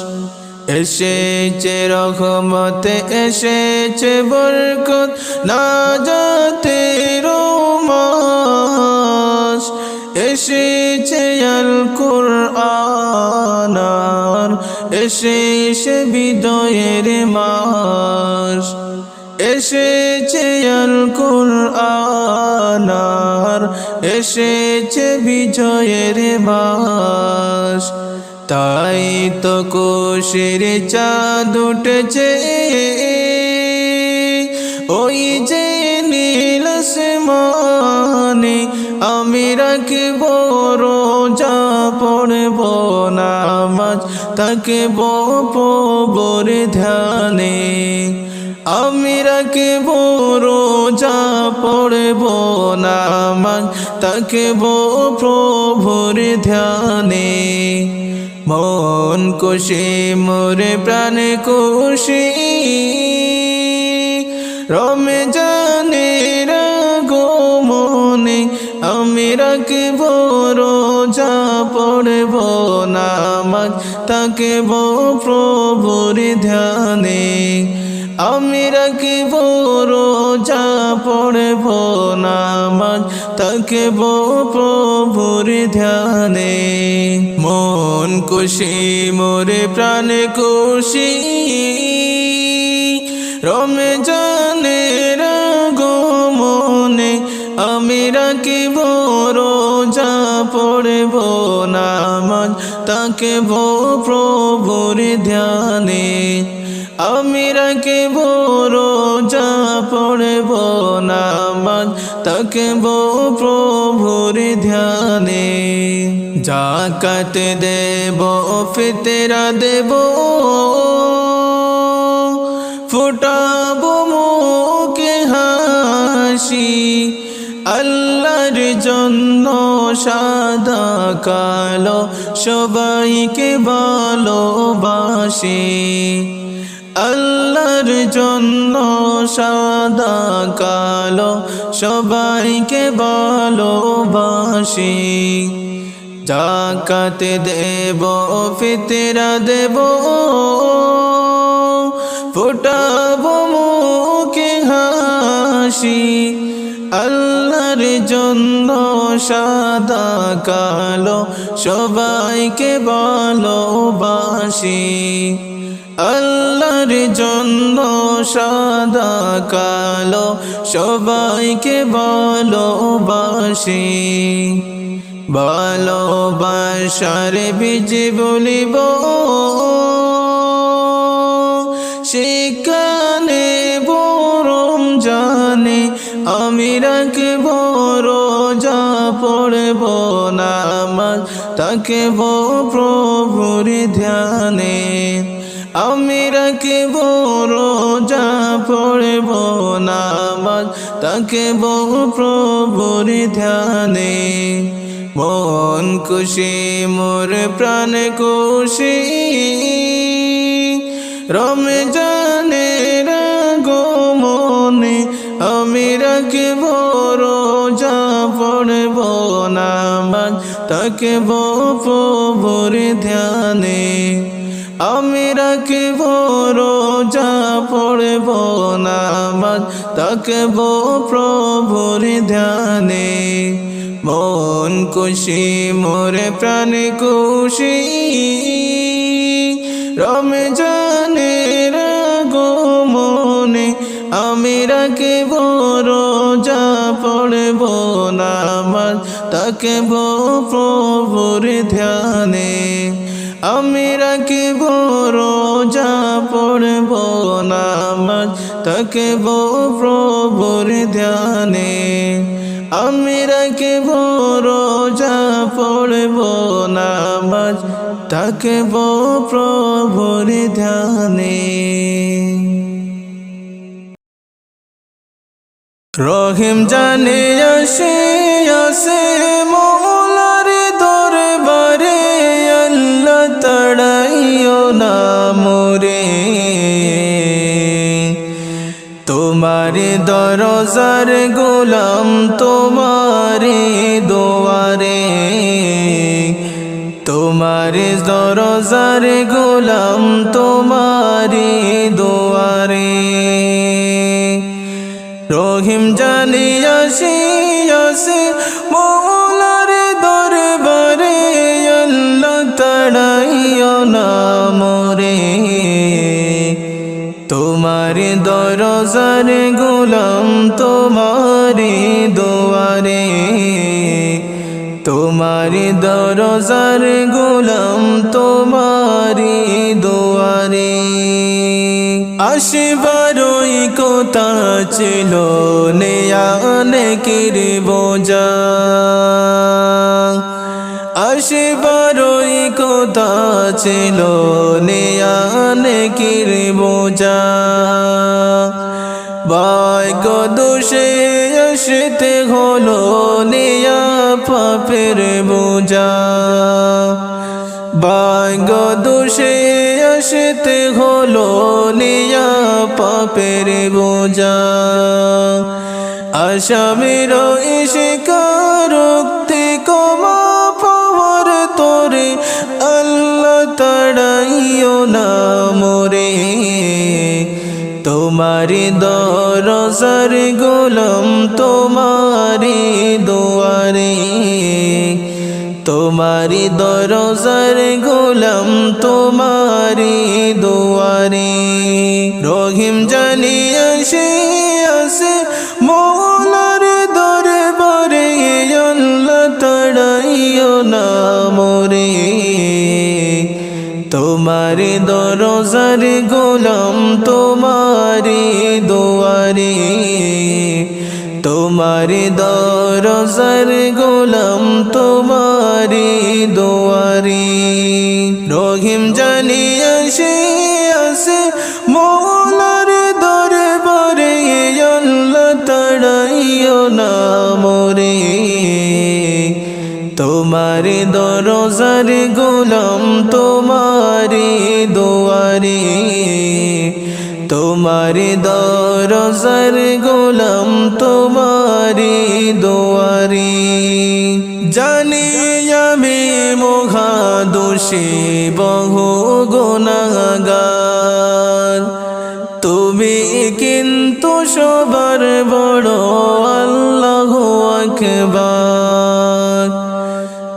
এসেছে রহমতে এসেছে বরকত নাজাতের মাস এসেছে আল কুরআন আর এসেছে বিজয়ের মাস এসেছে আল কুরআন আর এসেছে বিজয়ের মাস, তাই তো খুশির চাঁদ উঠেছে ওই যে নীল আসমানে। আমি রাখব রোজা, পড়ব নামাজ, থাকব প্রভুর ধ্যানে। আমি রাখব রোজা, পড়ব নামাজ, থাকব প্রভুর ধ্যানে। মন খুশি মোরে প্রাণ খুশি, রমজানের আগমনে। আমি রাখব রোজা, পড়ব নামাজ, থাকব প্রভুর ধ্যানে। আমি রাখব রোজা, পড়ব নামাজ, থাকব প্রভুর ধ্যানে। মন খুশি মোরে প্রাণ খুশি, রমজানের আগমনে। আমি রাখব রোজা, পড়ব নামাজ, থাকব প্রভুর ধ্যানে। আমি রাখব রোজা, পড়ব নামাজ, থাকব প্রভুর ধ্যানে। যাকাত দেব, ফিতরা দেব, ফুটাবো মুখে হাসি। আল্লাহর জন্য সাদা কালো সবাইকে ভালোবাসি। আল্লাহর জন্য সাদা কালো সবাইকে ভালোবাসি। যাকাত দেব, ফিতরা দেব, ফুটাবো মুখে হাসি। আল্লাহর জন্য সাদা কালো সবাইকে ভালোবাসি। আল্লাহর জন্য সাদা কালো সবাইকে ভালোবাসি। ভালোবাসার বীজ বলিব, সেখানে বরম জানে। আমি রাখব রোজা, পড়ব নামাজ, থাকব প্রভুর ধ্যানে। আমি রাখব রোজা, পড়ব নামাজ, থাকব প্রভুর ধ্যানে। মন খুশি মোর প্রাণ খুশি, রমজানের আগমনে। আমি রাখব রোজা, পড়ব নামাজ, থাকব প্রভুর ধ্যানে। আমি রাখব রোজা, পড়ব নামাজ, থাকব প্রভুর ধ্যানে। মন খুশি মোরে প্রাণ খুশি, রমজানের আগমনে। আমি রাখব রোজা, পড়ব নামাজ, থাকব প্রভুর ধ্যানে। আমি রাখব রোজা, পড়ব নামাজ, থাকব প্রভুর ধ্যানে। আমি রাখব রোজা, পড়ব নামাজ, থাকব প্রভুর ধ্যানে। রহিম জানে আসে আসে মৌলার দরবারে, আল্লাহ তাড়াইও না মোরে। তোমার দরজার গোলাম, তোমার দোয়ারে। তোমার দরজার গোলাম, তোমার দোয়ারে। রহিম জানি আসি আসি মৌলার দরবারে, আল্লাহ তাড়াইও না মোরে। তোমার দরজা দরজার গোলাম তোমারি দুয়ারে তোমারি দরজার গোলাম তোমারি দুয়ারে আসিবারই কথা ছিল নেয়ানে কির বোঝা আসিবারই কথা ছিল নেয়ানে কির বোঝা ভাগ্য দোষে আসতে হলো নিয়া পাপের বোঝা ভাগ্য দোষে আসতে হলো নিয়া পাপের বোঝা আসামির স্বীকারোক্তি ক্ষমা পাওয়ার তোরে আল্লাহ তাড়াইও না মোরে তোমারি দরজার গোলাম তোমারি দুয়ারে তোমারি দরজার গোলাম তোমারি দুয়ারে রহিম জানিয়া সে আসে মৌলার দরবারে আল্লাহ তাড়াইও না মোরে তোমারি দরজার গোলাম তোমারি দুয়ারে তোমারি দরজার গোলাম তোমারি দুয়ারে রহিম জানিয়া সে আসে মৌলার দরবারে আল্লাহ তাড়াইও না মোরে তোমারি দরজার গোলাম তোমারি দুয়ারে তোমারি দরজার গোলাম তোমারি দুয়ারে জানি আমি মহা দোষী বহু গুনাহগার তুমি কিন্তু সবার বড় আল্লাহু আকবার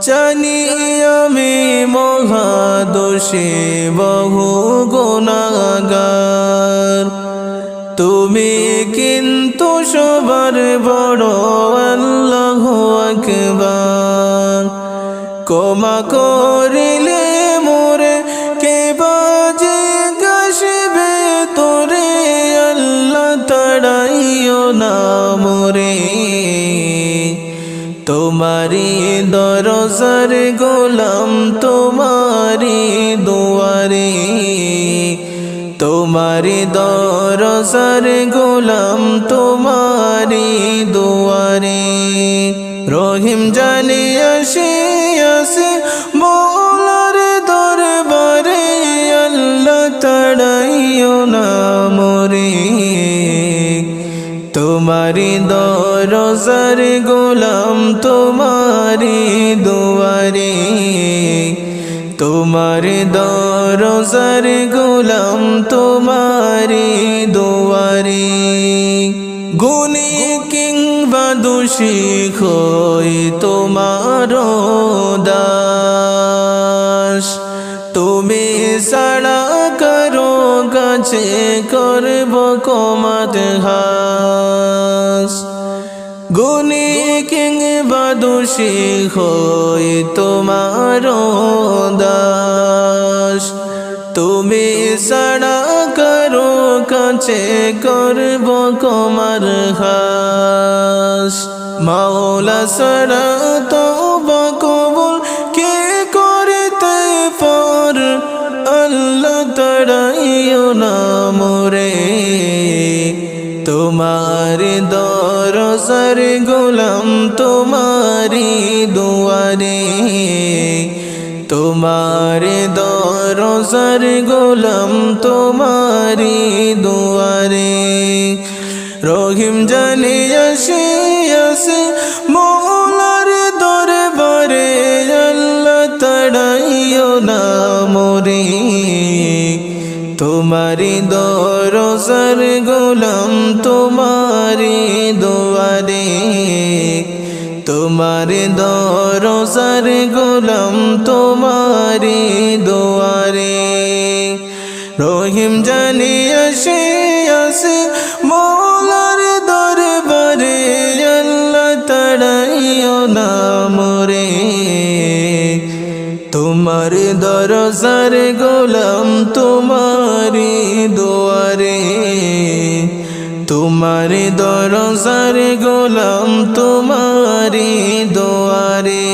জানি আমি মহা দোষী বহু গুনাহগার তুমি কিন্তু সবার বড় আল্লাহু আকবার ক্ষমা করিলে মোরে কে বাজে গাসবে তোরে আল্লাহ তাড়াইও না মোরে তোমারি দরজার গোলাম তোমারি দুয়ারে তোমারি দরজার গোলাম তোমারি দুয়ারে রহিম জানিয়া সে আসে মৌলার দরবারে আল্লাহ তাড়াইও না মোরে তোমারি দরজার গোলাম তোমারি দুয়ারে তোমারি দরজার গোলাম তোমারি দুয়ারে গুণী কিংবা দোষী হই তোমার দাস তুমি সাড়া করো কাছে করব কমাত হাস গুণী কিংবা দোষী হই তোমার দাস তুমি সাড়া করো কাছে করব কমার হাস মাওলা সাড়া তওবা কবুল কে করতে পার আল্লাহ তাড়াইও না মোরে তোমারি দরজার গোলাম তোমারি দুয়ারে তোমারি দরজার গোলাম তোমারি দুয়ারে রহিম জানিয়া সে আসে মৌলার দরবারে আল্লাহ তাড়াইও না মোরে তোমারি দরজার গোলাম তোমারি দুয়ারে তোমারি দরজার গোলাম তোমারি দুয়ারে রহিম জানি আসে আসে মৌলার দরবারে আল্লাহ তাড়াইও না মোরে তোমার দরজার গোলাম তোমারি দুয়ারে তোমার দরজার গোলাম তোমারি দুয়ারে